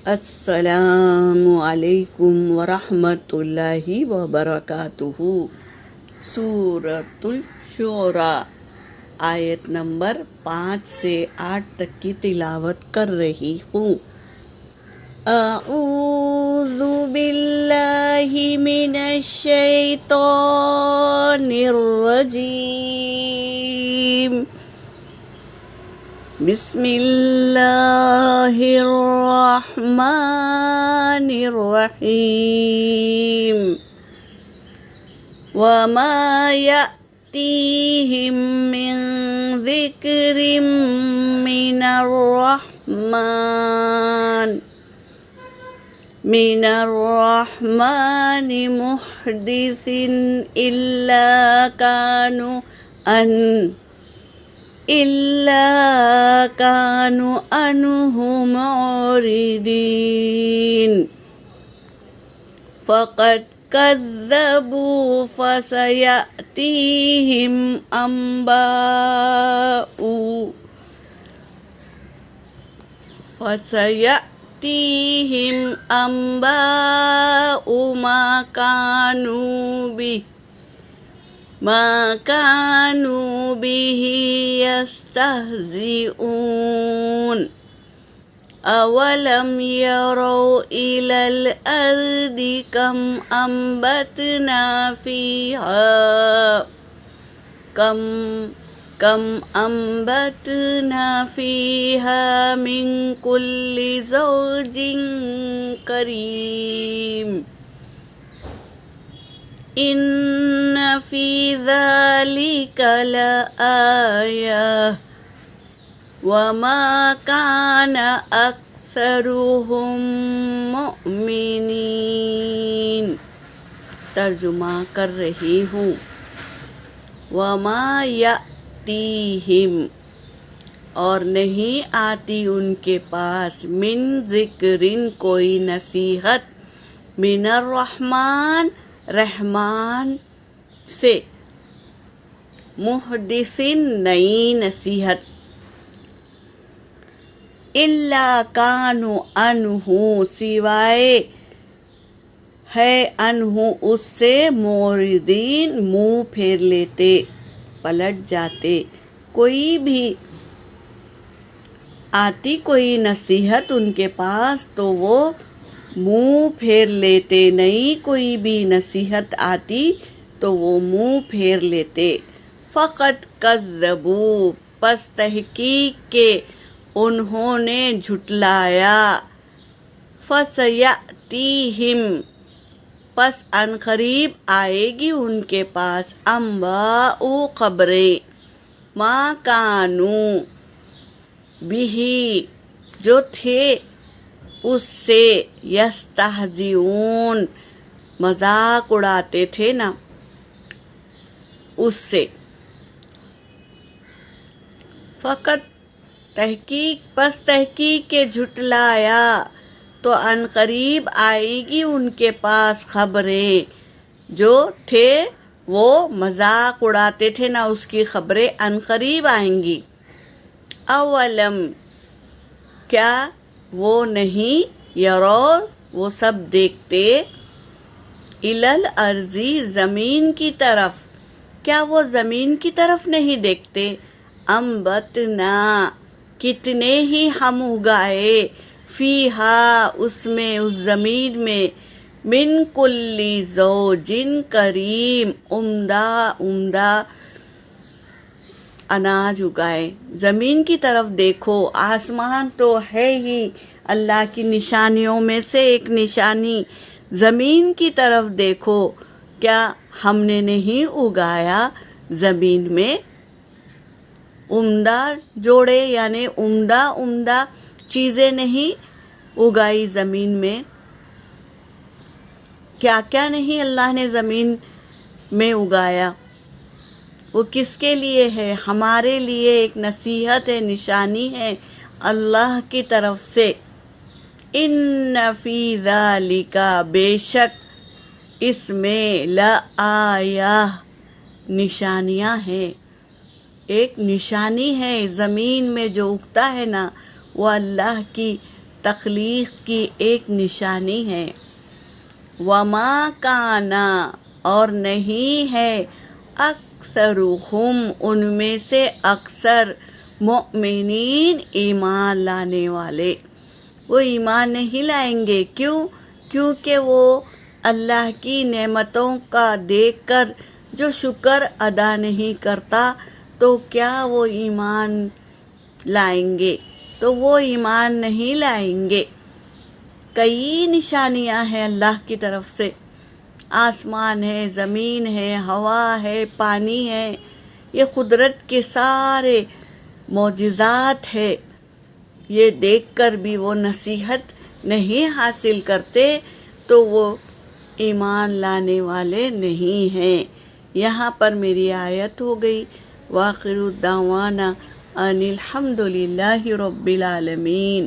السلام علیکم ورحمۃ اللہ وبرکاتہ۔ سورۃ الشعراء آیت نمبر 5 سے 8 تک کی تلاوت کر رہی ہوں۔ اعوذ باللہ من الشیطان الرجیم، بسم اللہ الرحمن الرحیم۔ وما یأتیہم من ذکر من الرحمن محدث إلا كانوا عنه معرضين، فقد كذبوا فسيأتيهم أنباء ما كانوا به يستهزئون۔ أولم يروا إلى الأرض كم أنبتنا فيها من كل زوج كريم، إن في ذلك لآية وما كان أكثرهم مؤمنين۔ ترجمہ کر رہی ہوں۔ وما یأتیہم، اور نہیں آتی ان کے پاس، من ذکرن کوئی نصیحت، من الرحمن رحمان سے، محدثن نئی نصیحت، الا کانوا عنہ سوائے ہے عنہ اس سے، معرضین منہ پھیر لیتے، پلٹ جاتے۔ کوئی بھی آتی کوئی نصیحت ان کے پاس تو وہ منہ پھیر لیتے، نہیں کوئی بھی نصیحت آتی تو وہ منہ پھیر لیتے۔ فقط کذبوا، پس تحقیق کہ انہوں نے جھٹلایا، فسیأتیہم، پس عنقریب آئے گی ان کے پاس، انباء خبریں، ما کانوا بہ جو تھے اس سے، یستہزئون مذاق اڑاتے تھے نا اس سے۔ فقط تحقیق، پس تحقیق کے جھٹلایا تو عنقریب آئے گی ان کے پاس خبریں، جو تھے وہ مذاق اڑاتے تھے نا اس کی خبریں عنقریب آئیں گی۔ اولم، کیا وہ نہیں، یرو وہ سب دیکھتے، الی الارض زمین کی طرف، کیا وہ زمین کی طرف نہیں دیکھتے، انبتنا کتنے ہی ہم اگائے، فیہا اس میں، اس زمین میں، من کل زوج کریم عمدہ اناج اگائے۔ زمین کی طرف دیکھو، آسمان تو ہے ہی اللہ کی نشانیوں میں سے ایک نشانی، زمین کی طرف دیکھو، کیا ہم نے نہیں اگایا زمین میں عمدہ جوڑے، یعنی عمدہ چیزیں نہیں اگائی زمین میں؟ کیا کیا نہیں اللہ نے زمین میں اگایا؟ وہ کس کے لیے ہے؟ ہمارے لیے ایک نصیحت ہے، نشانی ہے اللہ کی طرف سے۔ ان فی ذالک، بے شک اس میں، لآیہ نشانیاں ہیں، ایک نشانی ہے۔ زمین میں جو اگتا ہے نا وہ اللہ کی تخلیق کی ایک نشانی ہے۔ وما کانا، اور نہیں ہے اکثرہم، ان میں سے اکثر، مؤمنین، ایمان لانے والے، وہ ایمان نہیں لائیں گے۔ کیوں؟ کیونکہ وہ اللہ کی نعمتوں کا دیکھ کر جو شکر ادا نہیں کرتا، تو کیا وہ ایمان لائیں گے؟ تو وہ ایمان نہیں لائیں گے۔ کئی نشانیاں ہیں اللہ کی طرف سے، آسمان ہے، زمین ہے، ہوا ہے، پانی ہے، یہ قدرت کے سارے معجزات ہے۔ یہ دیکھ کر بھی وہ نصیحت نہیں حاصل کرتے، تو وہ ایمان لانے والے نہیں ہیں۔ یہاں پر میری آیت ہو گئی۔ وآخر دعوانا ان الحمد للہ رب العالمین۔